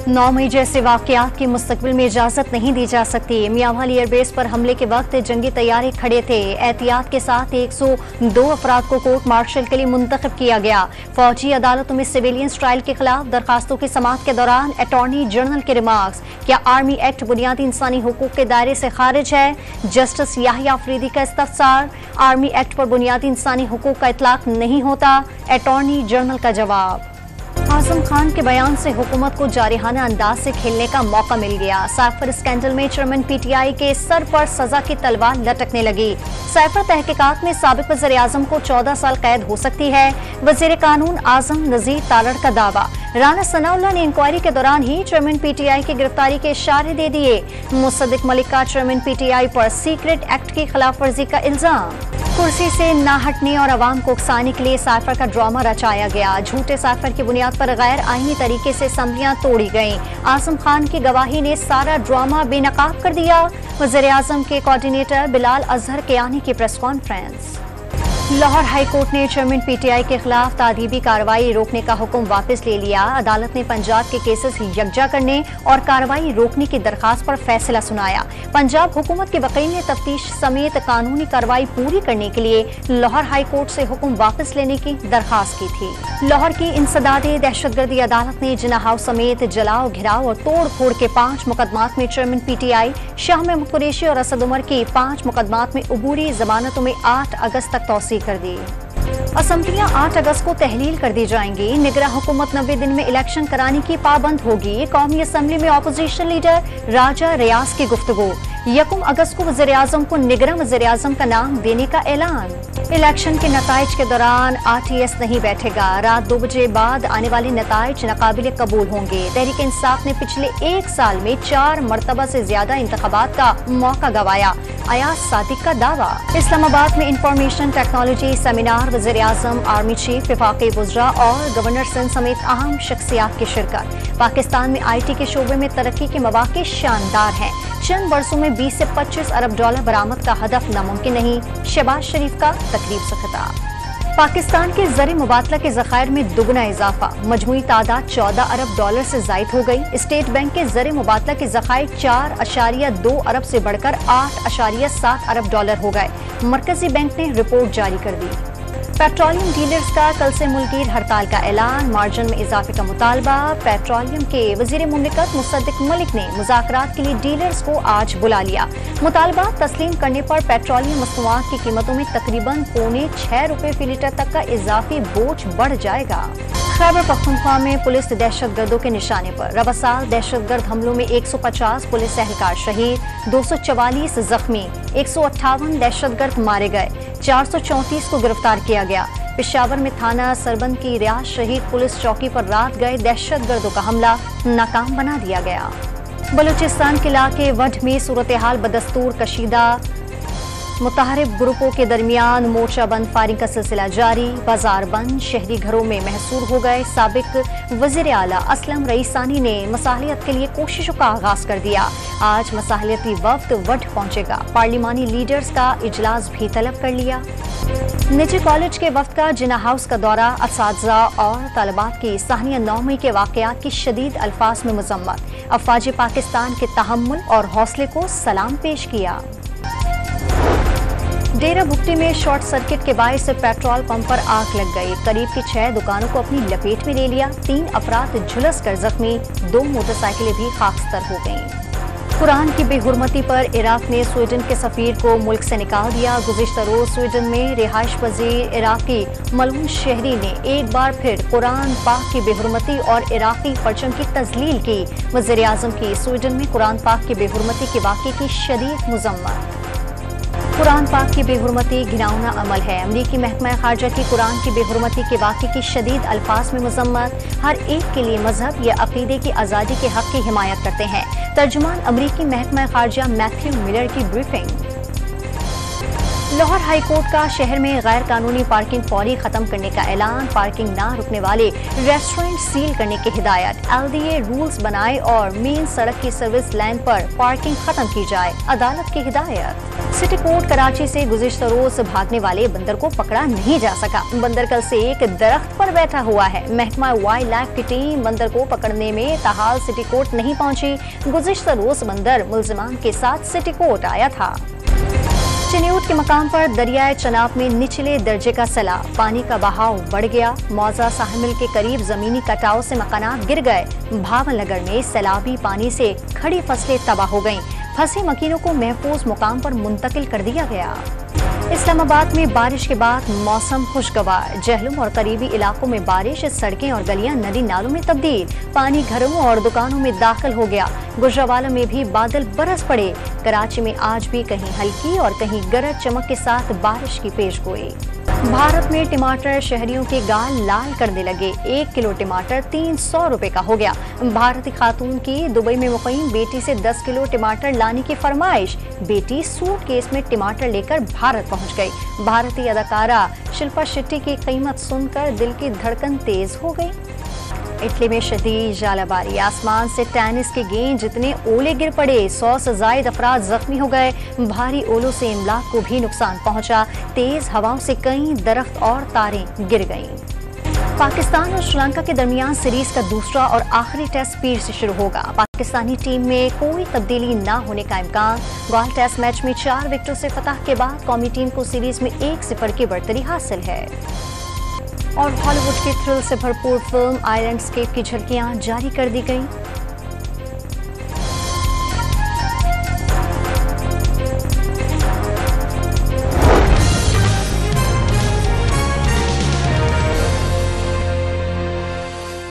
9 मई जैसे वाक़यात की मुस्तकबिल में इजाज़त नहीं दी जा सकती। मियांवाली एयरबेस पर हमले के वक्त जंगी तैयारे खड़े थे। एहतियात के साथ 102 अफराद को कोर्ट मार्शल के लिए मुंतखब किया गया। फौजी अदालतों में सिविलियन ट्रायल के खिलाफ दरखास्तों की समाअत के दौरान अटॉर्नी जनरल के रिमार्क्स। क्या आर्मी एक्ट बुनियादी इंसानी हुकूक के दायरे से खारिज है? जस्टिस याहिया अफरीदी का इस्तफसार। आर्मी एक्ट पर बुनियादी इंसानी हुकूक का इतलाक नहीं होता, अटॉर्नी जनरल का जवाब। आजम खान के बयान से हुकूमत को जारिहाना अंदाज से खेलने का मौका मिल गया। साइफर स्कैंडल में चेयरमैन पीटीआई के सर पर सजा की तलवार लटकने लगी। साइफर तहकीकात में साबिक वज़ीर आज़म को 14 साल कैद हो सकती है। वज़ीर कानून आजम नज़ीर तालड़ का दावा। राना सनाउल्लाह ने इंक्वायरी के दौरान ही चेयरमैन पीटीआई की गिरफ्तारी के इशारे दे दिए। मुसद्दिक मलिक का चेयरमैन पीटीआई पर सीक्रेट एक्ट की खिलाफ वर्जी का इल्जाम। कुर्सी से ना हटने और आवाम को उकसाने के लिए साइफर का ड्रामा रचाया गया। झूठे साइफर की बुनियाद पर गैर आईनी तरीके से असम्बलियां तोड़ी गईं। आजम खान की गवाही ने सारा ड्रामा बेनकाब कर दिया। वज़ीर आज़म के कोऑर्डिनेटर बिलाल अजहर कियानी की press conference. Lahore high court ने चेयरमैन पीटीआई के खिलाफ तादीबी कार्रवाई रोकने का हुक्म वापस ले लिया। अदालत ने पंजाब के केसेस यकजा करने और कार्रवाई रोकने की दरखास्त पर फैसला सुनाया। पंजाब हुकूमत के वकील ने तफ्तीश समेत कानूनी कार्रवाई पूरी करने के लिए लाहौर हाई कोर्ट से हुक्म वापस लेने की दरखास्त की थी। लाहौर की इंसदादे दहशतगर्दी अदालत ने जिन्ना हाउस समेत जलाओ, घिराव और तोड़ फोड़ के 5 मुकदमात में चेयरमैन पीटीआई शाह महमूद कुरैशी और असद उमर की 5 मुकदमात में अबूरी जमानतों में 8 अगस्त तक तौसीक कर दी। असम्बलियां 8 अगस्त को तहलील कर दी जाएंगी। निगरां हुकूमत 90 दिन में इलेक्शन कराने की पाबंद होगी। कौमी असम्बली में अपोजिशन लीडर राजा रियाज की गुफ्तगू। 1 अगस्त को वज़ीर आज़म को निगरां वज़ीर आज़म का नाम देने का ऐलान। इलेक्शन के नताइज के दौरान RTS नहीं बैठेगा। रात 2 बजे बाद आने वाले नताइज नाकाबिल कबूल होंगे। तहरीक इंसाफ ने पिछले 1 साल में 4 मरतबा से ज्यादा इंतखाबात का मौका गंवाया। अयाज सादिक का दावा। इस्लामाबाद में इंफॉर्मेशन टेक्नोलॉजी सेमिनार, वज़ीर आज़म, आर्मी चीफ, वफाकी वज़रा और गवर्नर सिंध समेत अहम शख्सियात की शिरकत। पाकिस्तान में IT के शोबे में तरक्की के मौके शानदार हैं। चंद वर्षों में 20 से 25 अरब डॉलर बरामद का हदफ नामुमकिन नहीं। शहबाज शरीफ का तकरीब से खिताब। पाकिस्तान के ज़र मुबादला के ज़खायर में दुगना इजाफा। मजमूई तादाद 14 अरब डॉलर से जायद हो गई। स्टेट बैंक के ज़र मुबादला के ज़खायर 4.2 अरब से बढ़कर 8.7 अरब डॉलर हो गए। मरकजी बैंक ने रिपोर्ट जारी कर दी। पेट्रोलियम डीलर्स का कल से मुल्कीर हड़ताल का ऐलान। मार्जिन में इजाफे का मुतालबा। पेट्रोलियम के वज़ीर मुमलिकत मुसद्दिक मलिक ने मुज़ाकरात के लिए डीलर्स को आज बुला लिया। मुतालबा तस्लीम करने पर पेट्रोलियम मसनूआत की कीमतों में तकरीबन ₹6 फी लीटर तक का इजाफी बोझ बढ़ जाएगा। खैबर पख्तूनख्वा में पुलिस दहशतगर्दों के निशाने पर। रवासाल दहशतगर्द हमलों में 150 पुलिस एहलकार शहीद, 244 जख्मी, 158 दहशतगर्द मारे गए, 434 को गिरफ्तार किया गया। पेशावर में थाना सरबंद की रियाज शहीद पुलिस चौकी पर रात गए दहशतगर्दों का हमला नाकाम बना दिया गया। बलूचिस्तान के इलाके वढ में सूरत हाल बदस्तूर कशीदा। मुताहरिब ग्रुपों के दरमियान मोर्चा बंद फायरिंग का सिलसिला जारी। बाजार बंद, शहरी घरों में महसूर हो गए। साबिक वज़ीर आला असलम रईसानी ने मसालियत के लिए कोशिशों का आगाज कर दिया। आज मसालियती वफ्द वढ पहुंचेगा। पार्लिमानी लीडर्स का इजलास भी तलब कर लिया। निजी कॉलेज के वफ्द का जिन्ना हाउस का दौरा। असातिज़ा और तलबात की सानिया 9 मई के वाक़यात की शदीद अल्फाज में मज़म्मत। अफ़वाज पाकिस्तान के तहम्मुल और हौसले को सलाम पेश किया। डेरा भुट्टी में शॉर्ट सर्किट के बायस पेट्रोल पंप पर आग लग गई। करीब की 6 दुकानों को अपनी लपेट में ले लिया। 3 अफराद झुलस कर जख्मी, 2 मोटरसाइकिलें भी खाकस्तर हो गईं। कुरान की बेहुरमती पर इराक ने स्वीडन के सफीर को मुल्क से निकाल दिया। गुज़िश्ता रोज स्वीडन में रिहाइश पजीर इराकी मलून शहरी ने एक बार फिर कुरान पाक की बेहुरमती और इराकी परचम की तजलील की। वज़ीर आज़म की स्वीडन में कुरान पाक की बेहुरमती के वाक़े की शदीद मज़म्मत। कुरान पाक की बेहुरमती घिनौना अमल है। अमरीकी महकमा खारजा की कुरान की बेहुरमती के वाक़े की शदीद अल्फाज में मज़म्मत। हर एक के लिए मजहब या अक़ीदे की आज़ादी के हक़ की हिमायत करते हैं। तर्जुमान अमरीकी महकमा खारजा मैथ्यू मिलर की ब्रीफिंग। लाहौर हाई कोर्ट का शहर में गैर कानूनी पार्किंग फौरी खत्म करने का ऐलान। पार्किंग ना रुकने वाले रेस्टोरेंट सील करने की हिदायत। LDA रूल्स बनाए और मेन सड़क की सर्विस लाइन पर पार्किंग खत्म की जाए, अदालत की हिदायत। सिटी कोर्ट कराची से गुज़िश्ता रोज भागने वाले बंदर को पकड़ा नहीं जा सका। बंदर कल से एक दरख्त पर बैठा हुआ है। महकमा वाइल्ड लाइफ की टीम बंदर को पकड़ने में ताहाल सिटी कोर्ट नहीं पहुंची। गुज़िश्ता रोज बंदर मुल्जिमान के साथ सिटी कोर्ट आया था। चिन्यूट के मकाम पर दरियाए चनाब में निचले दर्जे का सैलाब, पानी का बहाव बढ़ गया। मौजा साहिमिल के करीब जमीनी कटाव से मकानात गिर गए। भावन नगर में सैलाबी पानी से खड़ी फसलें तबाह हो गईं। फंसे मकीनों को महफूज मुकाम पर मुंतकिल कर दिया गया। इस्लामाबाद में बारिश के बाद मौसम खुशगवार। जहलुम और करीबी इलाकों में बारिश, सड़कें और गलियां नदी नालों में तब्दील। पानी घरों और दुकानों में दाखिल हो गया। गुजरावाला में भी बादल बरस पड़े। कराची में आज भी कहीं हल्की और कहीं गरज चमक के साथ बारिश की पेशगोई। भारत में टमाटर शहरियों के गाल लाल करने लगे। 1 किलो टमाटर 300 रुपए का हो गया। भारतीय खातून की दुबई में मुक़ीम बेटी से 10 किलो टमाटर लाने की फरमाइश। बेटी सूटकेस में टमाटर लेकर भारत पहुंच गई। भारतीय अदाकारा शिल्पा शेट्टी की कीमत सुनकर दिल की धड़कन तेज हो गई। इटली में शदीद जालाबारी, आसमान से टेनिस के गेंद जितने ओले गिर पड़े। 100 से ज़ायद अफराद जख्मी हो गए। भारी ओलों से इमलाक को भी नुकसान पहुंचा। तेज हवाओं से कई दरख्त और तारें गिर गईं। पाकिस्तान और श्रीलंका के दरमियान सीरीज का दूसरा और आखिरी टेस्ट पीर से शुरू होगा। पाकिस्तानी टीम में कोई तब्दीली न होने का इम्कान। गॉल टेस्ट मैच में 4 विकेटों से फतह के बाद कौमी टीम को सीरीज में 1-0 की बढ़तरी हासिल है। और हॉलीवुड की थ्रिल से भरपूर फिल्म आइलैंडस्केप की झलकियां जारी कर दी गईं।